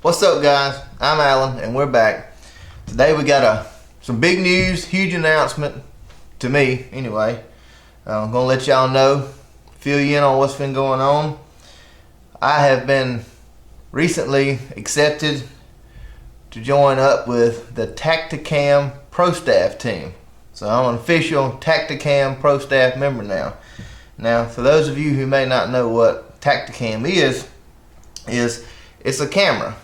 What's up, guys? I'm Alan and we're back. Today we got some big news, huge announcement to me anyway. I'm gonna let y'all know, fill you in on what's been going on. I have been recently accepted to join up with the Tacticam Pro Staff team. So I'm an official Tacticam Pro Staff member now. Now, for those of you who may not know what Tactacam is it's a camera.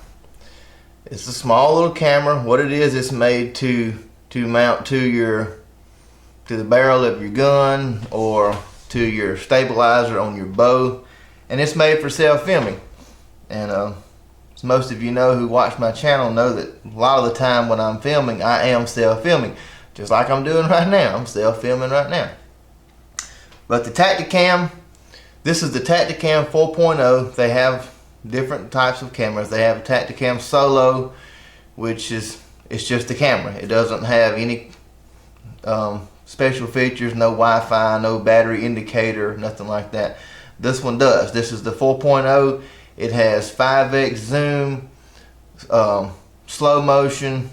It's a small little camera. What it is, it's made to mount to the barrel of your gun or to your stabilizer on your bow, and it's made for self-filming. And as most of you know who watch my channel know that a lot of the time when I'm filming, I am self-filming, just like I'm doing right now. I'm self-filming right now. But the Tactacam, this is the Tactacam 4.0. They have different types of cameras. They have a Tactacam Solo, which it's just a camera. It doesn't have any special features, no Wi-Fi, no battery indicator, nothing like that. This one does. This is the 4.0. It has 5x zoom, slow motion,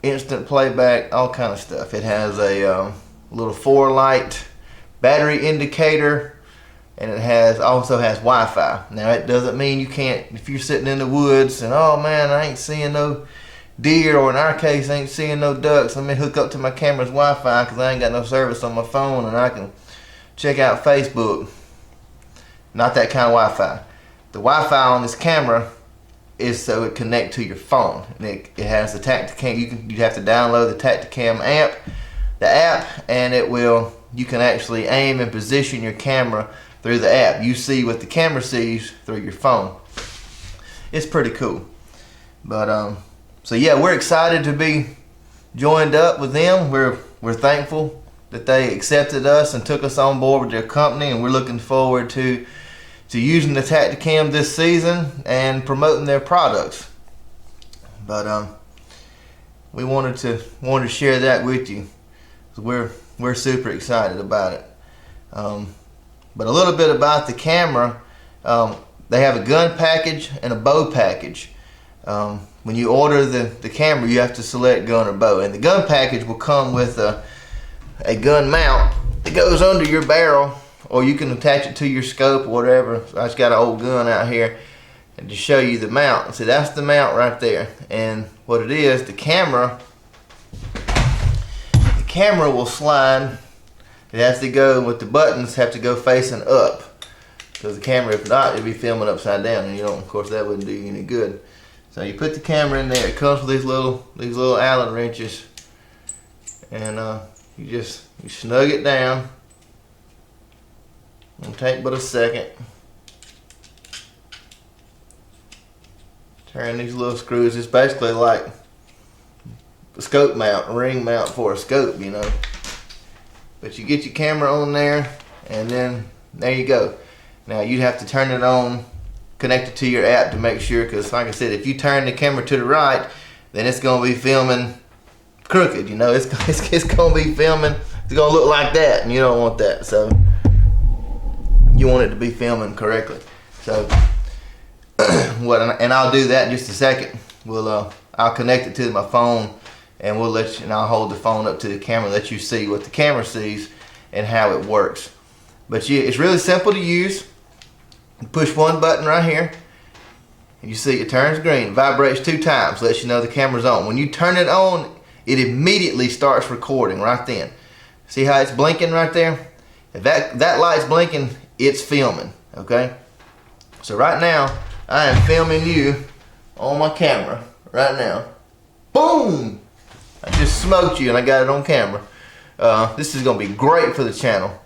instant playback, all kind of stuff. It has a little 4-light battery indicator, and it also has Wi-Fi. Now it doesn't mean you can't, if you're sitting in the woods and oh man, I ain't seeing no deer, or in our case I ain't seeing no ducks, let me hook up to my camera's Wi-Fi because I ain't got no service on my phone and I can check out Facebook. Not that kind of Wi-Fi. The Wi-Fi on this camera is so it connect to your phone. And it has the Tactacam. You have to download the Tactacam app, and you can actually aim and position your camera through the app. You see what the camera sees through your phone. It's pretty cool. But so yeah, we're excited to be joined up with them. We're thankful that they accepted us and took us on board with their company, and we're looking forward to using the Tactacam this season and promoting their products. But we wanted to share that with you. We're super excited about it. But a little bit about the camera. They have a gun package and a bow package. When you order the camera, you have to select gun or bow, and the gun package will come with a gun mount that goes under your barrel, or you can attach it to your scope or whatever. So I just got an old gun out here and to show you the mount. So that's the mount right there. And what it is, the camera will slide. It has to go with the buttons, have to go facing up, because the camera, if not, it'd be filming upside down, and of course that wouldn't do you any good. So you put the camera in there. It comes with these little Allen wrenches, and you snug it down. It'll take but a second. Turn these little screws. It's basically like a scope mount, a ring mount for a scope, But you get your camera on there, and then there you go. Now you'd have to turn it on, connect it to your app to make sure, because like I said, if you turn the camera to the right, then it's going to be filming crooked. It's going to be filming. It's going to look like that, and you don't want that. So you want it to be filming correctly. So and I'll do that in just a second. I'll connect it to my phone, and I'll hold the phone up to the camera, let you see what the camera sees and how it works. But it's really simple to use. You push one button right here, and you see it turns green, vibrates 2 times, lets you know the camera's on. When you turn it on, it immediately starts recording right then. See how it's blinking right there? If that light's blinking, it's filming, okay? So right now, I am filming you on my camera right now. Boom! I just smoked you and I got it on camera. This is going to be great for the channel.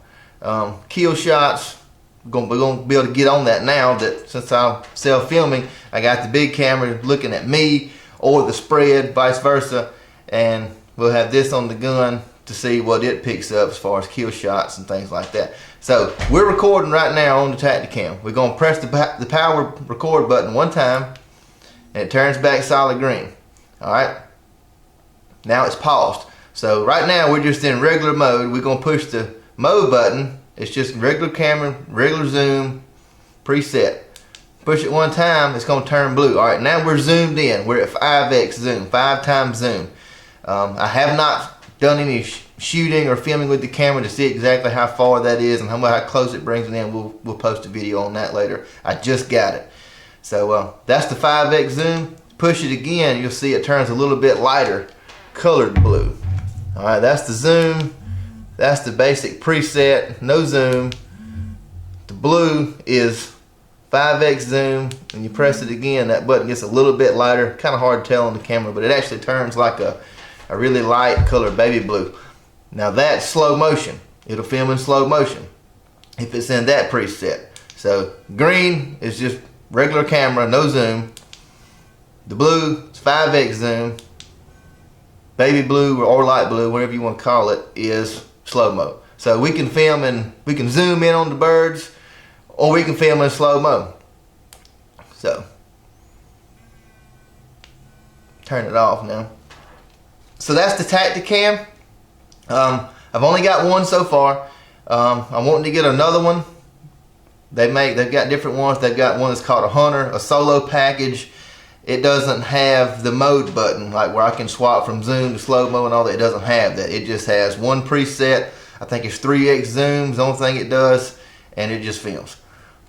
Kill shots, we're going to be able to get on that now that since I'm self-filming, I got the big camera looking at me or the spread, vice versa, and we'll have this on the gun to see what it picks up as far as kill shots and things like that. So we're recording right now on the Tactacam. We're going to press the power record button one time, and it turns back solid green. Alright, now it's paused. So right now we're just in regular mode. We're going to push the mode button. It's just regular camera, regular zoom, preset. Push it one time, it's going to turn blue. All right, now we're zoomed in. We're at 5x zoom, 5 times zoom. I have not done any shooting or filming with the camera to see exactly how far that is and how close it brings it in. We'll post a video on that later. I just got it. So that's the 5x zoom. Push it again, you'll see it turns a little bit lighter colored blue. All right, that's the zoom. That's the basic preset, no zoom. The blue is 5x zoom, and you press it again, that button gets a little bit lighter. Kind of hard to tell on the camera, but it actually turns like a really light color baby blue. Now that's slow motion. It'll film in slow motion if it's in that preset. So green is just regular camera, no zoom. The blue is 5x zoom. Baby blue or light blue, whatever you want to call it, is slow mo. So we can film and we can zoom in on the birds, or we can film in slow mo. So turn it off now. So that's the Tactacam. I've only got one so far. I'm wanting to get another one. They've got different ones. They've got one that's called a Hunter, a solo package. It doesn't have the mode button, like where I can swap from zoom to slow mo and all that. It doesn't have that. It just has one preset. I think it's 3x zoom, the only thing it does, and it just films.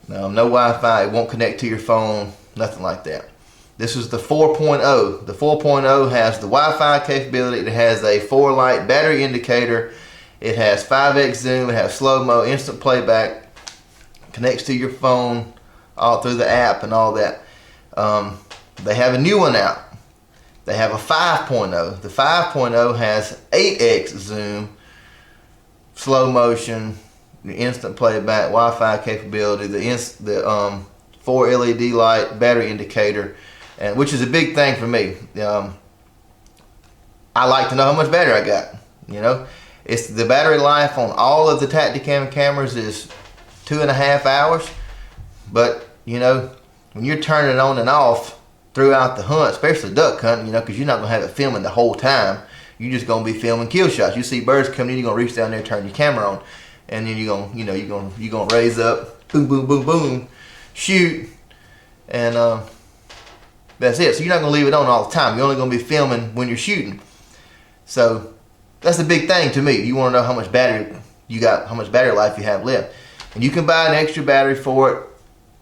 No Wi-Fi, it won't connect to your phone, nothing like that. This is the 4.0. The 4.0 has the Wi-Fi capability. It has a 4-light battery indicator. It has 5x zoom. It has slow-mo, instant playback. Connects to your phone all through the app and all that. They have a new one out. They have a 5.0. The 5.0 has 8x zoom, slow motion, instant playback, Wi-Fi capability, the 4 LED light, battery indicator, and which is a big thing for me. I like to know how much battery I got. You know, it's the battery life on all of the Tacticam cameras is 2.5 hours, but you know, when you're turning it on and off throughout the hunt, especially duck hunting, you know, because you're not gonna have it filming the whole time. You're just gonna be filming kill shots. You see birds coming in, you're gonna reach down there, turn your camera on, and then you're gonna raise up, boom, boom, boom, boom, shoot, and that's it. So you're not gonna leave it on all the time. You're only gonna be filming when you're shooting. So that's a big thing to me. You want to know how much battery you got, how much battery life you have left, and you can buy an extra battery for it.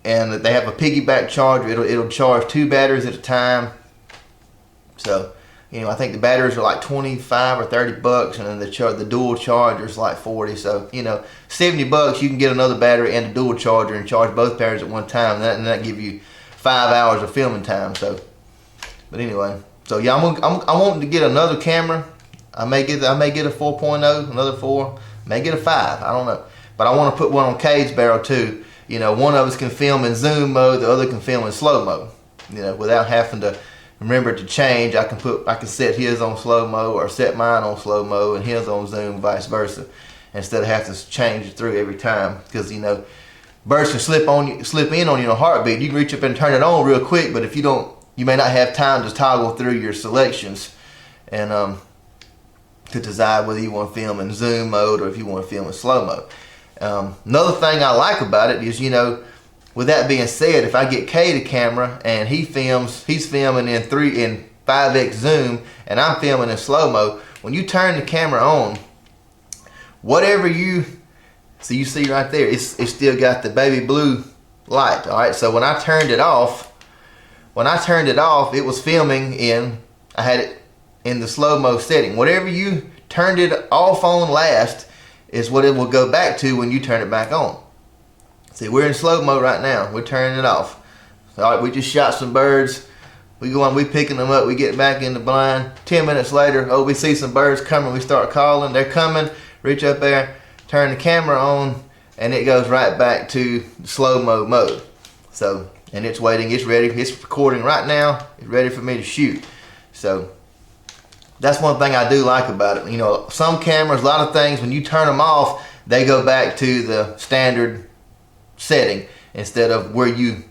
And they have a piggyback charger. It'll charge 2 batteries at a time. So, you know, I think the batteries are like 25 or 30 bucks, and then the dual charger is like 40. So, you know, 70 bucks you can get another battery and a dual charger and charge both batteries at one time, and that give you 5 hours of filming time. So, but anyway, so yeah, I'm wanting to get another camera. I may get a 4.0, another 4, may get a 5. I don't know, but I want to put one on cage barrel too. You know, one of us can film in zoom mode, the other can film in slow mo. You know, without having to remember to change, I can set his on slow mo or set mine on slow mo and his on zoom, vice versa, instead of having to change it through every time. Because you know, birds can slip in on you in a heartbeat. You can reach up and turn it on real quick, but if you don't, you may not have time to toggle through your selections and to decide whether you want to film in zoom mode or if you want to film in slow mode. Another thing I like about it is, you know, with that being said, if I get Kay the camera and he's filming in 5x zoom and I'm filming in slow mo, when you turn the camera on, whatever you see right there, it's still got the baby blue light. All right, so when I turned it off, it was filming I had it in the slow mo setting. Whatever you turned it off on last is what it will go back to when you turn it back on. See, we're in slow mo right now. We're turning it off. So, all right, we just shot some birds. We go on, we picking them up. We get back in the blind. 10 minutes later, oh, we see some birds coming. We start calling. They're coming. Reach up there, turn the camera on, and it goes right back to slow mo mode. So, and it's waiting. It's ready. It's recording right now. It's ready for me to shoot. So that's one thing I do like about it. You know, some cameras, a lot of things, when you turn them off, they go back to the standard setting instead of where you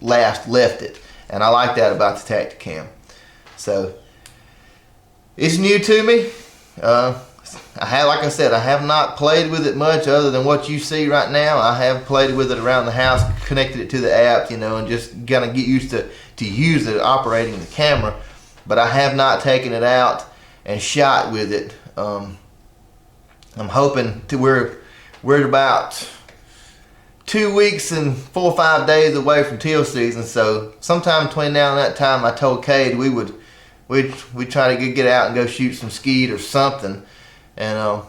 last left it. And I like that about the Tactacam. So it's new to me. like I said, I have not played with it much other than what you see right now. I have played with it around the house, connected it to the app, you know, and just kind of get used to use it operating the camera. But I have not taken it out and shot with it. I'm hoping to we're about 2 weeks and 4 or 5 days away from teal season. So sometime between now and that time, I told Cade we'd try to get out and go shoot some skeet or something, and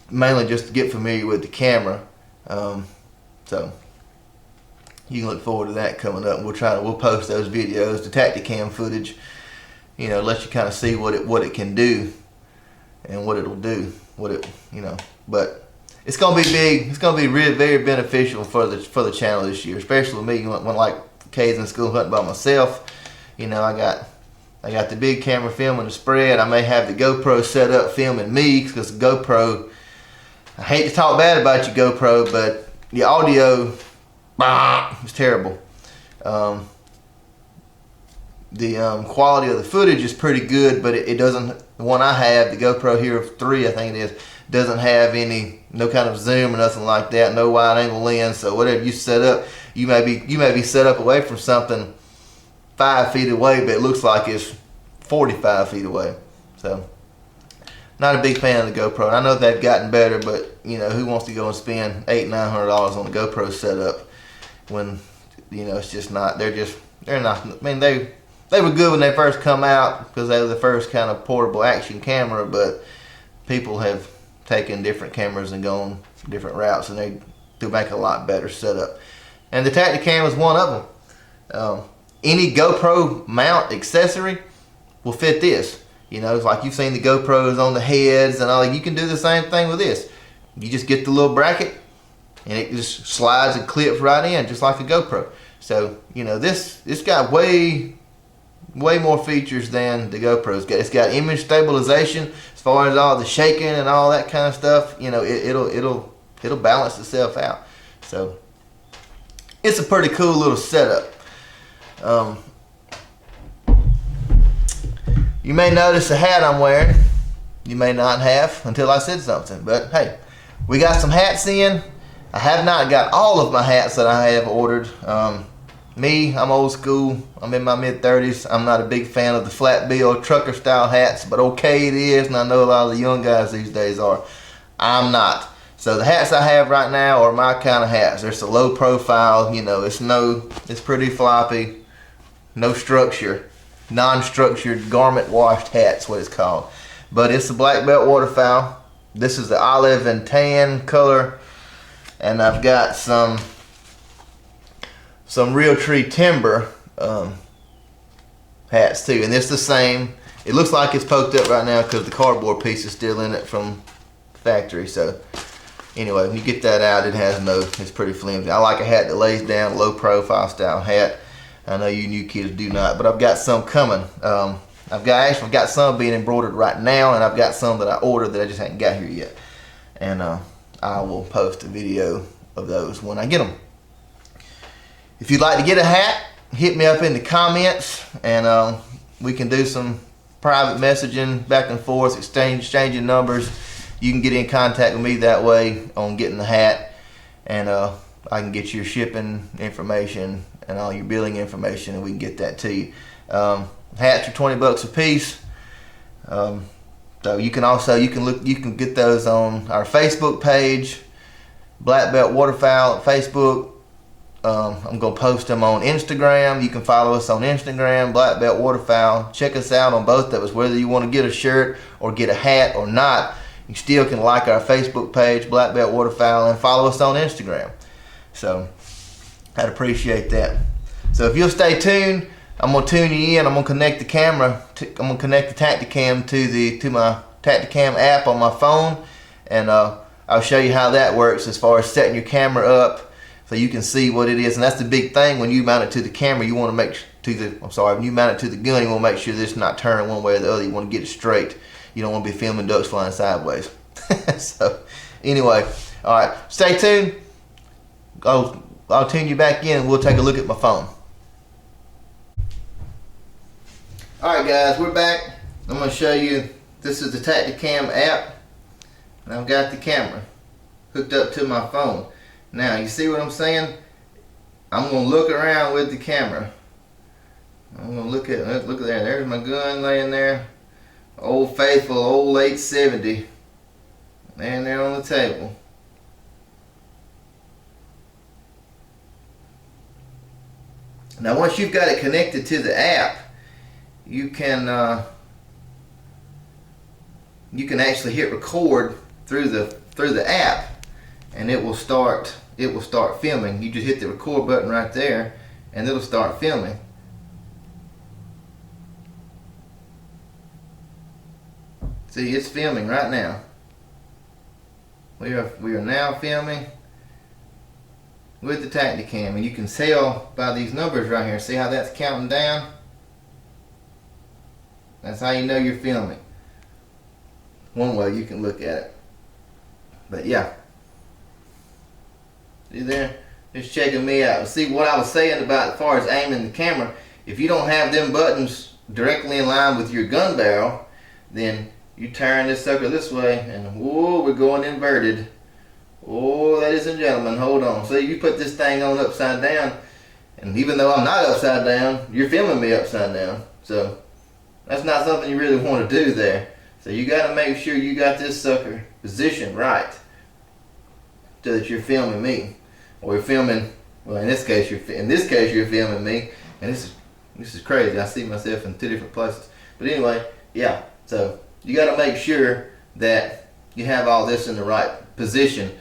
mainly just to get familiar with the camera. So you can look forward to that coming up. We'll post those videos, the Tactacam footage, you know, let you kind of see what it can do and what it'll do, but it's gonna be big. It's gonna be really very beneficial for the channel this year, especially with me when like Cade's in school hunting by myself. You know, I got the big camera filming the spread. I may have the GoPro set up filming me, because the GoPro, I hate to talk bad about your GoPro, but the audio is terrible. The quality of the footage is pretty good, but it doesn't, the one I have, the GoPro Hero 3 I think it is, doesn't have no kind of zoom or nothing like that, no wide angle lens. So whatever you set up, you may be set up away from something 5 feet away, but it looks like it's 45 feet away. So not a big fan of the GoPro. And I know they've gotten better, but you know, who wants to go and spend $800-900 on the GoPro setup when, you know, it's just not, they're not, I mean, they were good when they first come out because they were the first kind of portable action camera, but people have taken different cameras and gone different routes, and they do make a lot better setup. And the Tacticam is one of them. Any GoPro mount accessory will fit this. You know, it's like you've seen the GoPros on the heads and all. You can do the same thing with this. You just get the little bracket and it just slides and clips right in, just like a GoPro. So, you know, it's got way more features than the GoPro's got. It's got image stabilization as far as all the shaking and all that kind of stuff. You know, it'll balance itself out. So it's a pretty cool little setup. You may notice the hat I'm wearing. You may not have until I said something, but hey, we got some hats in. I have not got all of my hats that I have ordered. I'm old school. I'm in my mid-30s. I'm not a big fan of the flat bill trucker style hats, but okay it is, and I know a lot of the young guys these days are. I'm not. So the hats I have right now are my kind of hats. There's a low profile, you know, it's pretty floppy, no structure, non-structured garment washed hat's what it's called. But it's the black belt waterfowl. This is the olive and tan color, and I've got some real tree timber hats too, and it's the same. It looks like it's poked up right now because the cardboard piece is still in it from the factory. So anyway, when you get that out, it's pretty flimsy. I like a hat that lays down, low profile style hat. I know you new kids do not, but I've got some coming. I've got some being embroidered right now, and I've got some that I ordered that I just haven't got here yet. And I will post a video of those when I get them. If you'd like to get a hat, hit me up in the comments, and we can do some private messaging back and forth, exchanging numbers. You can get in contact with me that way on getting the hat, and I can get your shipping information and all your billing information, and we can get that to you. Hats are $20 a piece. So you can get those on our Facebook page, Black Belt Waterfowl at Facebook. I'm gonna post them on Instagram. You can follow us on Instagram, Black Belt Waterfowl. Check us out on both of us. Whether you want to get a shirt or get a hat or not, you still can like our Facebook page, Black Belt Waterfowl, and follow us on Instagram. So I'd appreciate that. So if you'll stay tuned, I'm gonna tune you in. I'm gonna connect the camera. I'm gonna connect the Tactacam to my Tactacam app on my phone, and I'll show you how that works as far as setting your camera up so you can see what it is. And that's the big thing when you mount it to the camera. You want to make when you mount it to the gun, you want to make sure this is not turning one way or the other. You want to get it straight. You don't want to be filming ducks flying sideways. So anyway, all right, stay tuned. I'll tune you back in and we'll take a look at my phone. Alright guys, we're back. I'm going to show you this is the Tactacam app, and I've got the camera hooked up to my phone. Now, you see what I'm saying? I'm going to look around with the camera. I'm going to look at there. There's my gun laying there. Old faithful, old 870. Laying there on the table. Now, once you've got it connected to the app, you can actually hit record through the app, and it will start filming. You just hit the record button right there, and it'll start filming. See, it's filming right now. We are now filming with the Tacticam, and you can tell by these numbers right here. See how that's counting down? That's how you know you're filming. One way you can look at it. But yeah. See there? Just checking me out. See what I was saying about as far as aiming the camera. If you don't have them buttons directly in line with your gun barrel, then you turn this sucker this way, and whoa, we're going inverted. Oh, ladies and gentlemen, hold on. See, you put this thing on upside down, and even though I'm not upside down, you're filming me upside down. So that's not something you really want to do there. So you got to make sure you got this sucker positioned right, so that you're filming me, or you're filming. Well, in this case, you're filming me, and this is crazy. I see myself in two different places. But anyway, yeah. So you got to make sure that you have all this in the right position,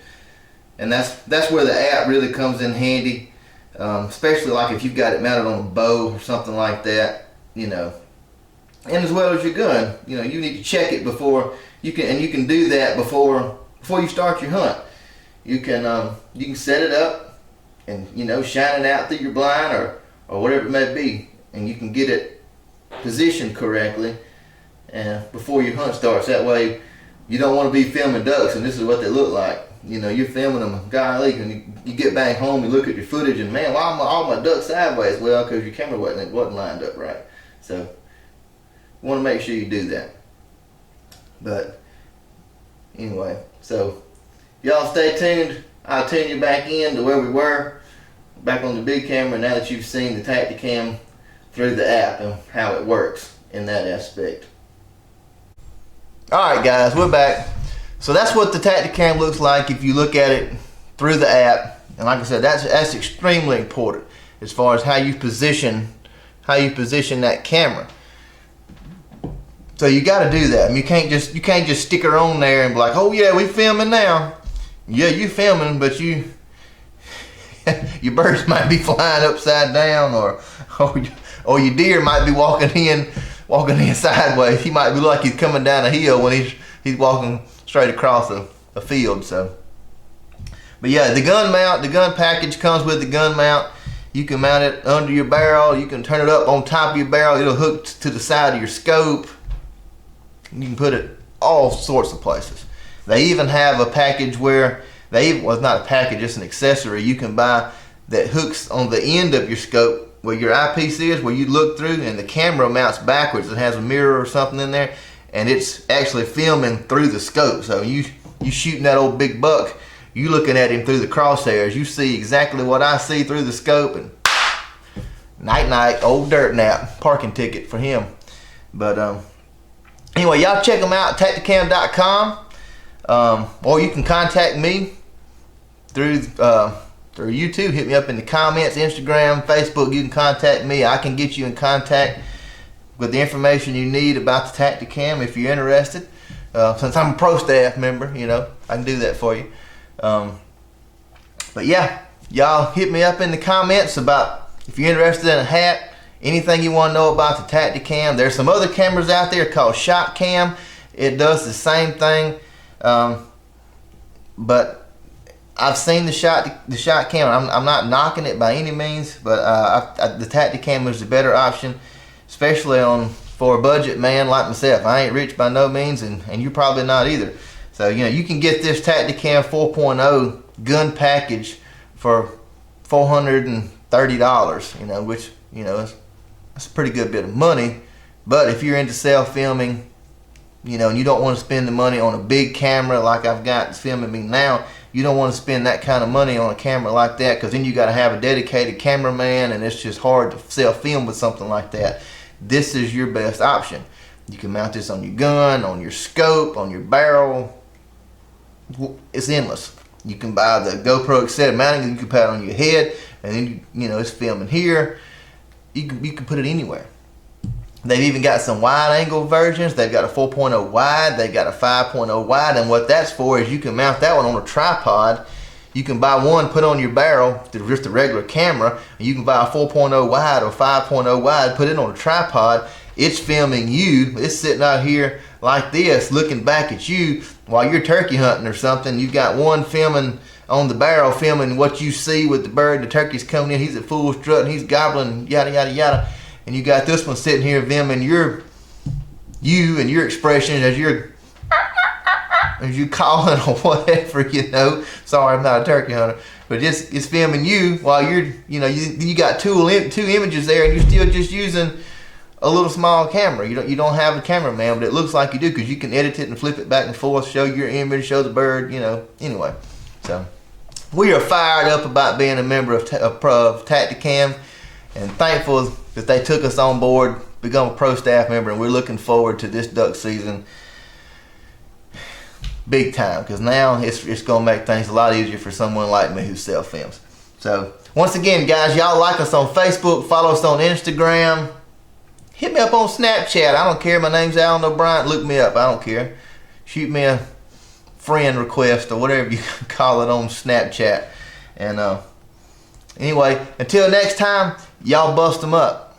and that's where the app really comes in handy, especially like if you've got it mounted on a bow or something like that, you know. And as well as your gun, you know, you need to check it before you can, and you can do that before you start your hunt. You can set it up and, you know, shine it out through your blind or whatever it may be, and you can get it positioned correctly before your hunt starts. That way, you don't want to be filming ducks and this is what they look like. You know, you're filming them, golly, and you get back home, you look at your footage, and man, why are all my ducks sideways? Well, because your camera wasn't lined up right. So you want to make sure you do that. But anyway, so y'all stay tuned. I'll tune you back in to where we were, back on the big camera, now that you've seen the Tactacam through the app and how it works in that aspect. Alright guys, we're back. So that's what the Tactacam looks like if you look at it through the app. And like I said, that's extremely important as far as how you position that camera. So you got to do that. I mean, you can't just stick her on there and be like, oh yeah, we filming now. Yeah, you filming, but your birds might be flying upside down, or your deer might be walking in sideways. He might be like he's coming down a hill when he's walking straight across a field. So, but yeah, the gun package comes with the gun mount. You can mount it under your barrel. You can turn it up on top of your barrel. It'll hook to the side of your scope. You can put it all sorts of places. They even have a package where well, it's not a package, it's an accessory you can buy that hooks on the end of your scope where your eyepiece is, where you look through, and the camera mounts backwards. It has a mirror or something in there, and it's actually filming through the scope. So you shooting that old big buck, you looking at him through the crosshairs, you see exactly what I see through the scope, and night, old dirt nap, parking ticket for him. But anyway, y'all check them out, Tactacam.com, or you can contact me through YouTube. Hit me up in the comments, Instagram, Facebook. You can contact me. I can get you in contact with the information you need about the Tactacam if you're interested. Since I'm a pro staff member, you know, I can do that for you. But yeah, y'all hit me up in the comments about if you're interested in a hat, anything you want to know about the Tactacam. There's some other cameras out there called Tactacam. It does the same thing, but I've seen the Tactacam. I'm not knocking it by any means, but the Tactacam is the better option, especially for a budget man like myself. I ain't rich by no means, and you're probably not either. So you know, you can get this Tactacam 4.0 gun package for $430. You know, which, you know, that's a pretty good bit of money. But if you're into self filming, you know, and you don't want to spend the money on a big camera like I've got filming me now. You don't want to spend that kind of money on a camera like that, because then you got to have a dedicated cameraman, and it's just hard to self-film with something like that. This is your best option. You can mount this on your gun, on your scope, on your barrel. It's endless. You can buy the GoPro set mounting, you can put it on your head, and then you know it's filming here. You can put it anywhere. They've even got some wide angle versions. They've got a 4.0 wide, they've got a 5.0 wide, and what that's for is you can mount that one on a tripod. You can buy one, put on your barrel, just a regular camera, and you can buy a 4.0 wide or 5.0 wide, put it on a tripod. It's filming you. It's sitting out here like this, looking back at you while you're turkey hunting or something. You've got one filming on the barrel, filming what you see with the bird. The turkey's coming in, he's at full strut, and he's gobbling, yada, yada, yada. And you got this one sitting here filming you and your expressions as you're calling or whatever, you know. Sorry, I'm not a turkey hunter, but it's filming you while you're, you know, you got two images there, and you're still just using a little small camera. You don't have a cameraman, but it looks like you do, because you can edit it and flip it back and forth, show your image, show the bird, you know. Anyway, so we are fired up about being a member of Tactacam, and thankful that they took us on board, become a pro staff member, and we're looking forward to this duck season big time, because now it's going to make things a lot easier for someone like me who self-films. So once again, guys, y'all like us on Facebook, follow us on Instagram, hit me up on Snapchat. I don't care. My name's Alan O'Brien. Look me up. I don't care. Shoot me a friend request or whatever you call it on Snapchat. And anyway, until next time, y'all bust them up.